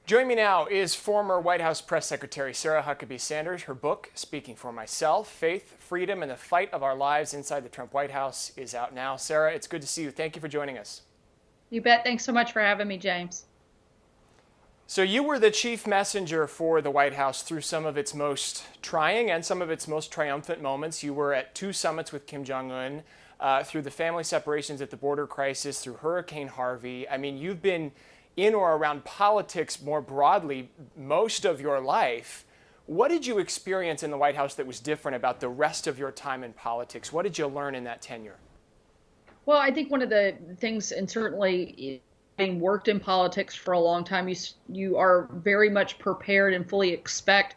Joining me now is former White House Press Secretary Sarah Huckabee Sanders. Her book, Speaking for Myself, Faith, Freedom, and the Fight of Our Lives Inside the Trump White House, is out now. Sarah, it's good to see you. Thank you for joining us. You bet. Thanks so much for having me, James. So you were the chief messenger for the White House through some of its most trying and some of its most triumphant moments. You were at 2 summits with Kim Jong-un, through the family separations at the border crisis, through Hurricane Harvey. I mean, you've been in or around politics more broadly most of your life. What did you experience in the White House that was different about the rest of your time in politics? What did you learn in that tenure? Well, I think one of the things, and certainly having worked in politics for a long time, you are very much prepared and fully expect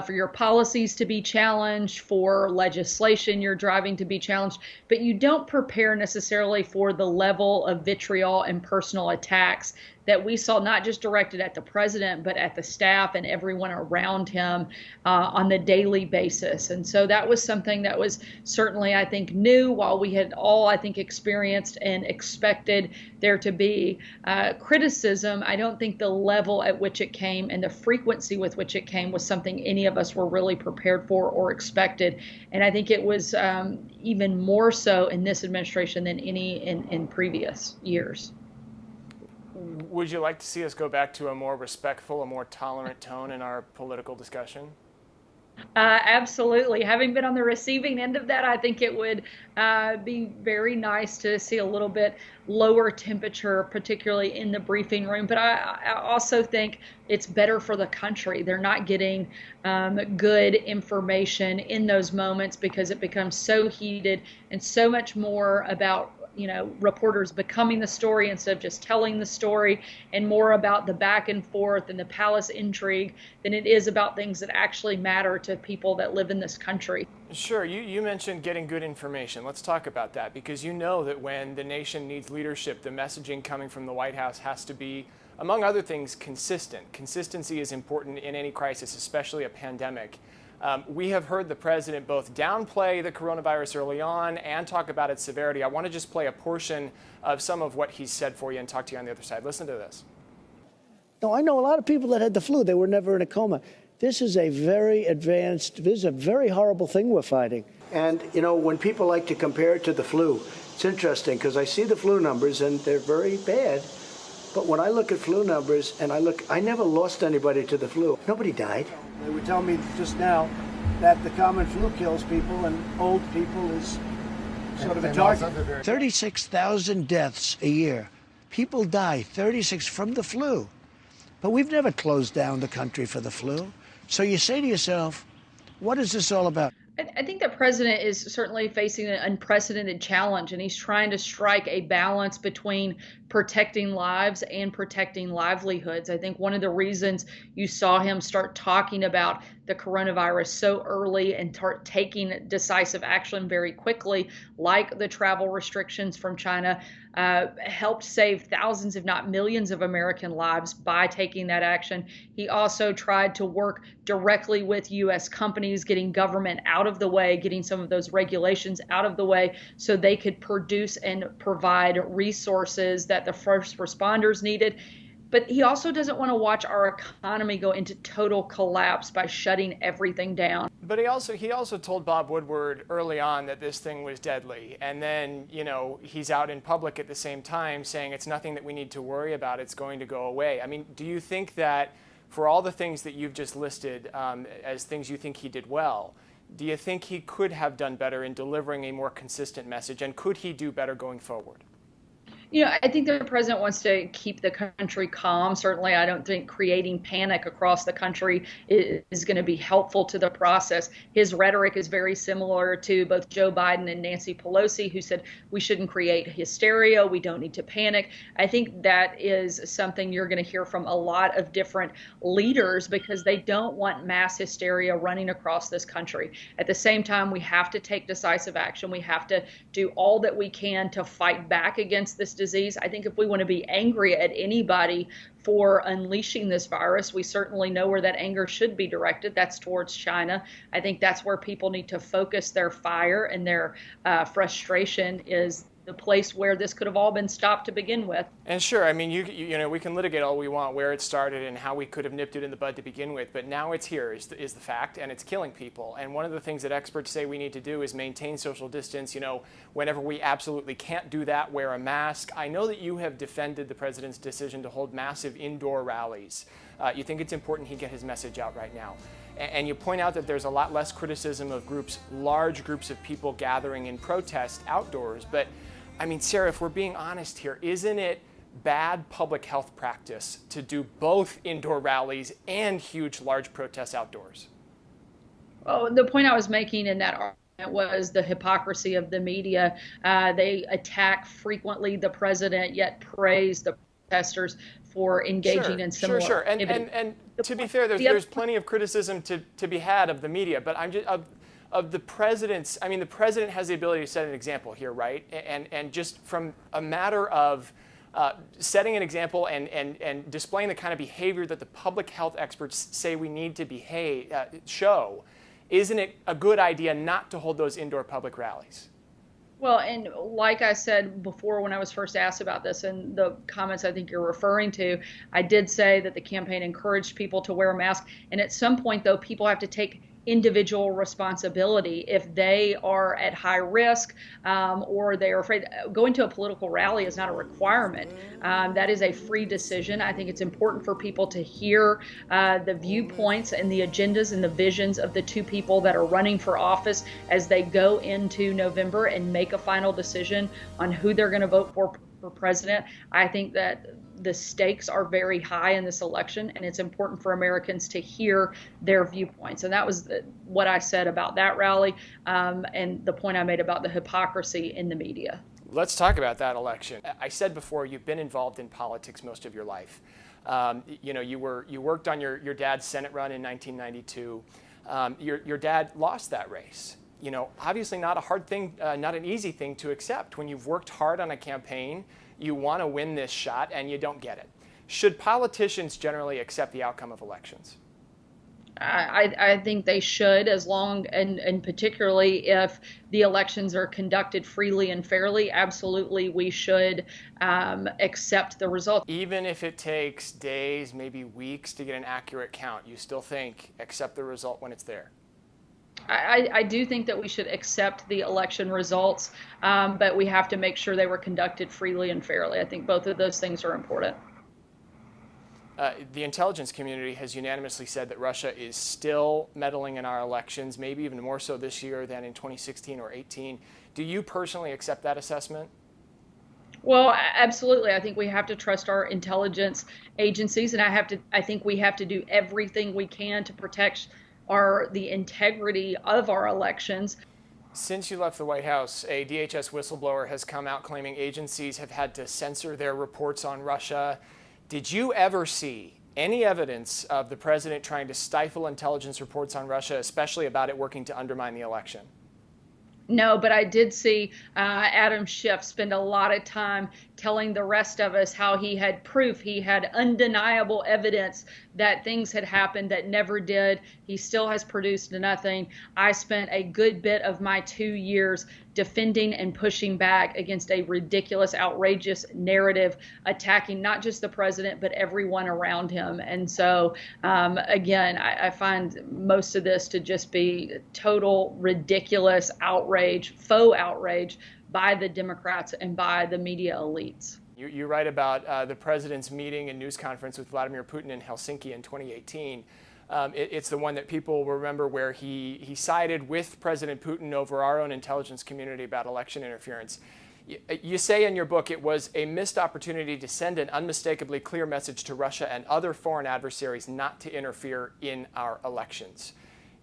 for your policies to be challenged, for legislation you're driving to be challenged, but you don't prepare necessarily for the level of vitriol and personal attacks that we saw, not just directed at the president, but at the staff and everyone around him on the daily basis. And so that was something that was certainly, I think, new, while we had all, I think, experienced and expected there to be criticism. I don't think the level at which it came and the frequency with which it came was something any of us were really prepared for or expected. And I think it was even more so in this administration than any in previous years. Would you like to see us go back to a more respectful, a more tolerant tone in our political discussion? Absolutely. Having been on the receiving end of that, I think it would be very nice to see a little bit lower temperature, particularly in the briefing room. But I also think it's better for the country. They're not getting good information in those moments because it becomes so heated and so much more about reporters becoming the story instead of just telling the story, and more about the back and forth and the palace intrigue than it is about things that actually matter to people that live in this country. Sure. You mentioned getting good information. Let's talk about that, because you know that when the nation needs leadership, the messaging coming from the White House has to be, among other things, consistent. Consistency is important in any crisis, especially a pandemic. We have heard the president both downplay the coronavirus early on and talk about its severity. I want to just play a portion of some of what he said for you and talk to you on the other side. Listen to this. No, I know a lot of people that had the flu. They were never in a coma. This is a very advanced, this is a very horrible thing we're fighting. And, when people like to compare it to the flu, it's interesting because I see the flu numbers and they're very bad. But when I look at flu numbers and I never lost anybody to the flu. Nobody died. They were telling me just now that the common flu kills people and old people is sort of a target. 36,000 deaths a year. People die, 36 from the flu. But we've never closed down the country for the flu. So you say to yourself, what is this all about? I think the president is certainly facing an unprecedented challenge, and he's trying to strike a balance between protecting lives and protecting livelihoods. I think one of the reasons you saw him start talking about the coronavirus so early and taking decisive action very quickly, like the travel restrictions from China, helped save thousands, if not millions, of American lives by taking that action. He also tried to work directly with U.S. companies, getting government out of the way, getting some of those regulations out of the way so they could produce and provide resources that the first responders needed. But he also doesn't want to watch our economy go into total collapse by shutting everything down. But he also told Bob Woodward early on that this thing was deadly. And then, he's out in public at the same time saying it's nothing that we need to worry about. It's going to go away. I mean, do you think that for all the things that you've just listed as things you think he did well, do you think he could have done better in delivering a more consistent message? And could he do better going forward? I think the president wants to keep the country calm. Certainly, I don't think creating panic across the country is going to be helpful to the process. His rhetoric is very similar to both Joe Biden and Nancy Pelosi, who said we shouldn't create hysteria. We don't need to panic. I think that is something you're going to hear from a lot of different leaders because they don't want mass hysteria running across this country. At the same time, we have to take decisive action. We have to do all that we can to fight back against this disease. I think if we want to be angry at anybody for unleashing this virus, we certainly know where that anger should be directed. That's towards China. I think that's where people need to focus their fire and their frustration is the place where this could have all been stopped to begin with. And sure, I mean, you know, we can litigate all we want where it started and how we could have nipped it in the bud to begin with, but now it's here is the fact, and it's killing people. And one of the things that experts say we need to do is maintain social distance. You know, whenever we absolutely can't do that, wear a mask. I know that you have defended the president's decision to hold massive indoor rallies. You think it's important he get his message out right now. And you point out that there's a lot less criticism of large groups of people gathering in protest outdoors, but I mean, Sarah, if we're being honest here, isn't it bad public health practice to do both indoor rallies and huge, large protests outdoors? Oh, the point I was making in that argument was the hypocrisy of the media. They attack frequently the president, yet praise the protesters for engaging in similar activity. And to be fair, there's plenty of criticism to be had of the media, but I'm just of the president's. I mean, the president has the ability to set an example here, right? And just from a matter of setting an example and displaying the kind of behavior that the public health experts say we need to show, isn't it a good idea not to hold those indoor public rallies? Well, and like I said before when I was first asked about this and the comments I think you're referring to, I did say that the campaign encouraged people to wear a mask. And at some point, though, people have to take individual responsibility if they are at high risk or they're afraid. Going to a political rally is not a requirement. That is a free decision. I think it's important for people to hear the viewpoints and the agendas and the visions of the two people that are running for office as they go into November and make a final decision on who they're going to vote for president. I think that the stakes are very high in this election, and it's important for Americans to hear their viewpoints. And that was what I said about that rally and the point I made about the hypocrisy in the media. Let's talk about that election. I said before, you've been involved in politics most of your life. You know, you worked on your dad's Senate run in 1992. Your dad lost that race. You know, obviously not a hard thing, not an easy thing to accept. When you've worked hard on a campaign, you want to win this shot and you don't get it. Should politicians generally accept the outcome of elections? I think they should, as long and particularly if the elections are conducted freely and fairly. Absolutely, we should accept the result. Even if it takes days, maybe weeks to get an accurate count, you still think accept the result when it's there? I do think that we should accept the election results, but we have to make sure they were conducted freely and fairly. I think both of those things are important. The intelligence community has unanimously said that Russia is still meddling in our elections, maybe even more so this year than in 2016 or 18. Do you personally accept that assessment? Well, absolutely. I think we have to trust our intelligence agencies, and I think we have to do everything we can to protect the integrity of our elections. Since you left the White House, a DHS whistleblower has come out claiming agencies have had to censor their reports on Russia. Did you ever see any evidence of the president trying to stifle intelligence reports on Russia, especially about it working to undermine the election? No, but I did see Adam Schiff spend a lot of time telling the rest of us how he had proof, he had undeniable evidence that things had happened that never did. He still has produced nothing. I spent a good bit of my 2 years defending and pushing back against a ridiculous, outrageous narrative attacking not just the president, but everyone around him. And so, again, I find most of this to just be total ridiculous outrage, faux outrage by the Democrats and by the media elites. You write about the president's meeting and news conference with Vladimir Putin in Helsinki in 2018. It's the one that people remember where he sided with President Putin over our own intelligence community about election interference. You say in your book it was a missed opportunity to send an unmistakably clear message to Russia and other foreign adversaries not to interfere in our elections.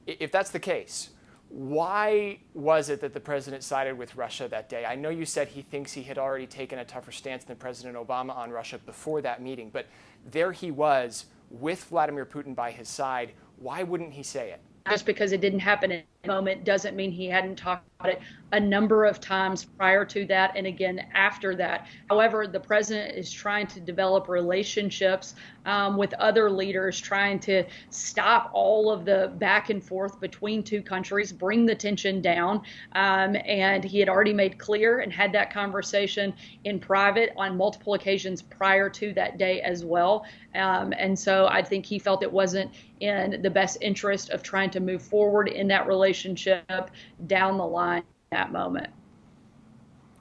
If that's the case, why was it that the president sided with Russia that day? I know you said he thinks he had already taken a tougher stance than President Obama on Russia before that meeting, but there he was with Vladimir Putin by his side. Why wouldn't he say it? Just because it didn't happen in moment doesn't mean he hadn't talked about it a number of times prior to that and again after that. However, the president is trying to develop relationships with other leaders, trying to stop all of the back and forth between two countries, bring the tension down. And he had already made clear and had that conversation in private on multiple occasions prior to that day as well. And so I think he felt it wasn't in the best interest of trying to move forward in that relationship down the line at that moment.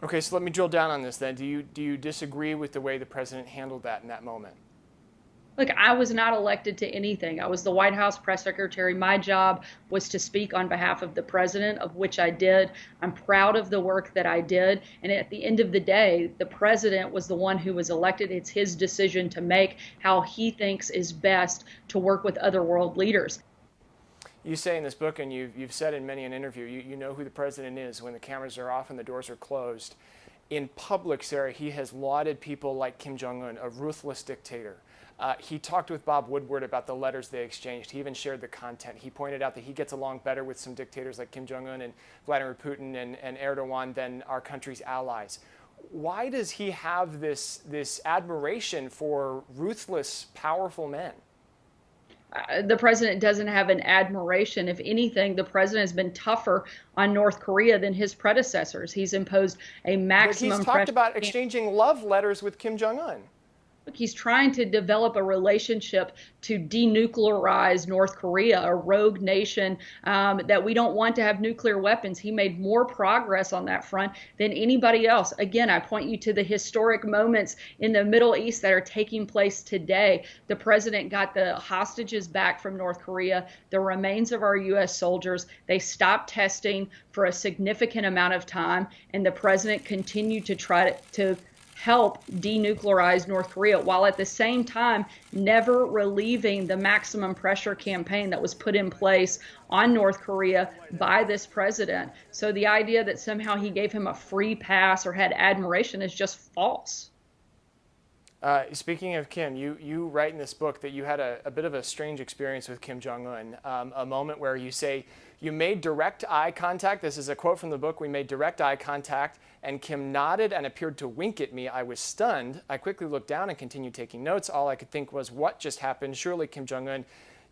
Okay, so let me drill down on this then. Do you disagree with the way the president handled that in that moment? Look, I was not elected to anything. I was the White House press secretary. My job was to speak on behalf of the president, of which I did. I'm proud of the work that I did. And at the end of the day, the president was the one who was elected. It's his decision to make how he thinks is best to work with other world leaders. You say in this book, and you've said in many an interview, you know who the president is when the cameras are off and the doors are closed. In public, Sarah, he has lauded people like Kim Jong-un, a ruthless dictator. He talked with Bob Woodward about the letters they exchanged. He even shared the content. He pointed out that he gets along better with some dictators like Kim Jong-un and Vladimir Putin and Erdogan than our country's allies. Why does he have this admiration for ruthless, powerful men? The president doesn't have an admiration. If anything, the president has been tougher on North Korea than his predecessors. He's imposed a maximum But he's talked about exchanging love letters with Kim Jong-un. Look, he's trying to develop a relationship to denuclearize North Korea, a rogue nation that we don't want to have nuclear weapons. He made more progress on that front than anybody else. Again, I point you to the historic moments in the Middle East that are taking place today. The president got the hostages back from North Korea, the remains of our U.S. soldiers. They stopped testing for a significant amount of time, and the president continued to try to help denuclearize North Korea, while at the same time never relieving the maximum pressure campaign that was put in place on North Korea by this president. So the idea that somehow he gave him a free pass or had admiration is just false. Speaking of Kim, you write in this book that you had a bit of a strange experience with Kim Jong-un, a moment where you say, you made direct eye contact. This is a quote from the book. We made direct eye contact, and Kim nodded and appeared to wink at me. I was stunned. I quickly looked down and continued taking notes. All I could think was, what just happened? Surely Kim Jong-un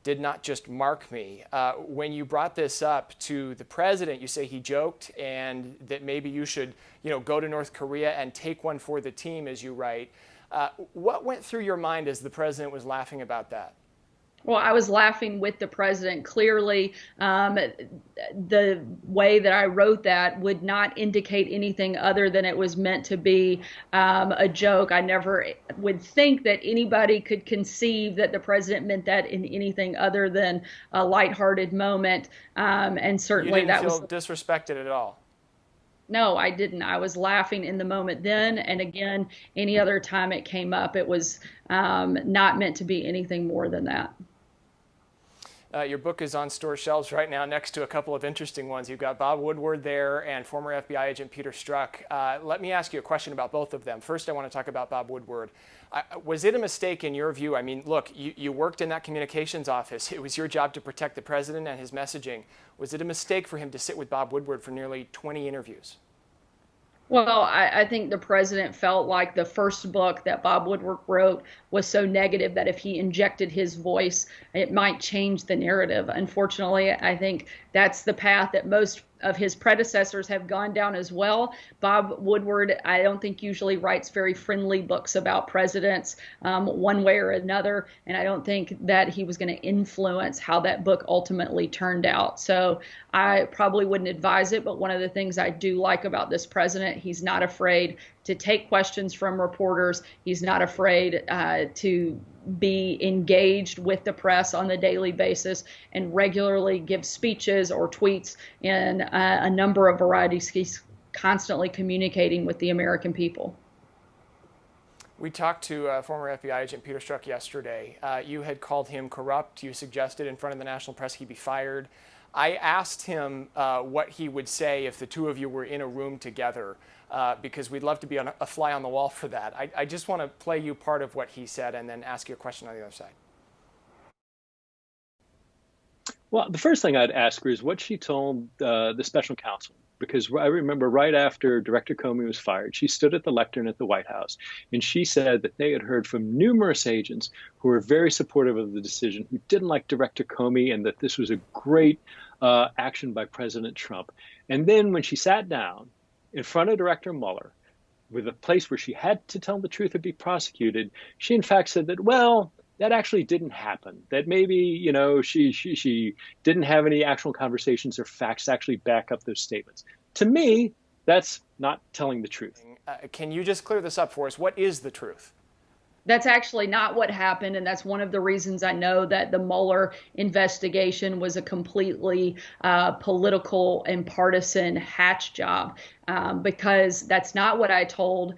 did not just mark me. When you brought this up to the president, you say he joked and that maybe you should, go to North Korea and take one for the team, as you write. What went through your mind as the president was laughing about that? Well, I was laughing with the president. Clearly, the way that I wrote that would not indicate anything other than it was meant to be a joke. I never would think that anybody could conceive that the president meant that in anything other than a lighthearted moment. And certainly that was. You didn't feel disrespected at all? No, I didn't. I was laughing in the moment then. And again, any other time it came up, it was not meant to be anything more than that. Your book is on store shelves right now next to a couple of interesting ones. You've got Bob Woodward there and former FBI agent Peter Strzok. Let me ask you a question about both of them. First, I want to talk about Bob Woodward. Was it a mistake in your view? I mean, look, you worked in that communications office. It was your job to protect the president and his messaging. Was it a mistake for him to sit with Bob Woodward for nearly 20 interviews? Well, I think the president felt like the first book that Bob Woodward wrote was so negative that if he injected his voice, it might change the narrative. Unfortunately, I think that's the path that most of his predecessors have gone down as well. Bob Woodward, I don't think usually writes very friendly books about presidents one way or another, and I don't think that he was going to influence how that book ultimately turned out. So I probably wouldn't advise it, but one of the things I do like about this president, he's not afraid to take questions from reporters. He's not afraid to be engaged with the press on a daily basis and regularly give speeches or tweets in a number of varieties. He's constantly communicating with the American people. We talked to former FBI agent Peter Strzok yesterday. You had called him corrupt. You suggested in front of the national press he be fired. I asked him what he would say if the two of you were in a room together, because we'd love to be a fly on the wall for that. I just want to play you part of what he said and then ask you a question on the other side. Well, the first thing I'd ask her is what she told the special counsel, because I remember right after Director Comey was fired, she stood at the lectern at the White House, and she said that they had heard from numerous agents who were very supportive of the decision, who didn't like Director Comey, and that this was a great action by President Trump. And then when she sat down in front of Director Mueller, with a place where she had to tell the truth or be prosecuted, she in fact said that, well, that actually didn't happen. That maybe, she didn't have any actual conversations or facts to actually back up those statements. To me, that's not telling the truth. Can you just clear this up for us? What is the truth? That's actually not what happened, and that's one of the reasons I know that the Mueller investigation was a completely political and partisan hatch job, because that's not what I told,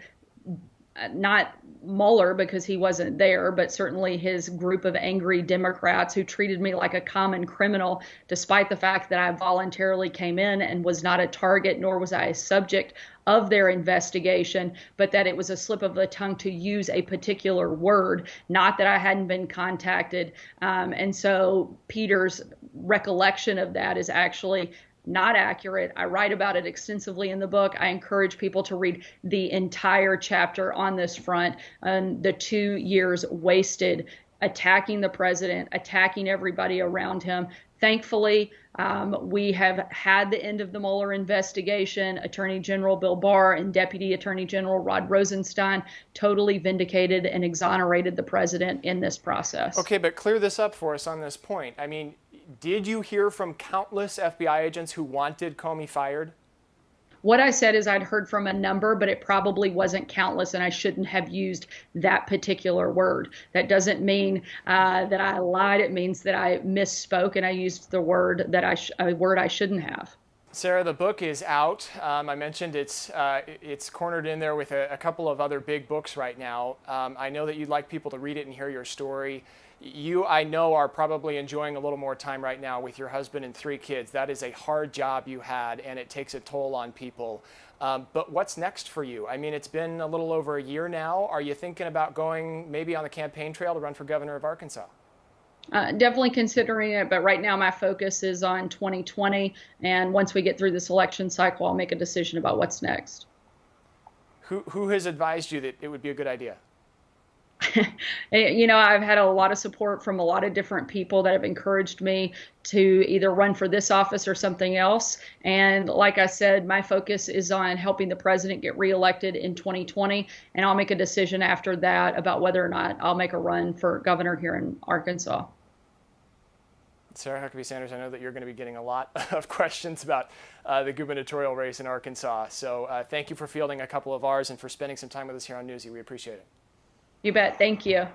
not Mueller because he wasn't there, but certainly his group of angry Democrats who treated me like a common criminal, despite the fact that I voluntarily came in and was not a target, nor was I a subject of their investigation, but that it was a slip of the tongue to use a particular word, not that I hadn't been contacted. And so Peter's recollection of that is actually not accurate. I write about it extensively in the book. I encourage people to read the entire chapter on this front and the 2 years wasted attacking the president, attacking everybody around him. Thankfully, we have had the end of the Mueller investigation. Attorney General Bill Barr and Deputy Attorney General Rod Rosenstein totally vindicated and exonerated the president in this process. Okay, but clear this up for us on this point. I mean, did you hear from countless FBI agents who wanted Comey fired? What I said is I'd heard from a number, but it probably wasn't countless, and I shouldn't have used that particular word. That doesn't mean that I lied. It means that I misspoke and I used the word that a word I shouldn't have. Sarah, the book is out. I mentioned it's cornered in there with a couple of other big books right now. I know that you'd like people to read it and hear your story. You, I know, are probably enjoying a little more time right now with your husband and 3 kids. That is a hard job you had, and it takes a toll on people. But what's next for you? I mean, it's been a little over a year now. Are you thinking about going maybe on the campaign trail to run for governor of Arkansas? Definitely considering it, but right now my focus is on 2020, and once we get through this election cycle, I'll make a decision about what's next. Who has advised you that it would be a good idea? I've had a lot of support from a lot of different people that have encouraged me to either run for this office or something else. And like I said, my focus is on helping the president get reelected in 2020. And I'll make a decision after that about whether or not I'll make a run for governor here in Arkansas. Sarah Huckabee Sanders, I know that you're going to be getting a lot of questions about the gubernatorial race in Arkansas. So thank you for fielding a couple of ours and for spending some time with us here on Newsy. We appreciate it. You bet. Thank you.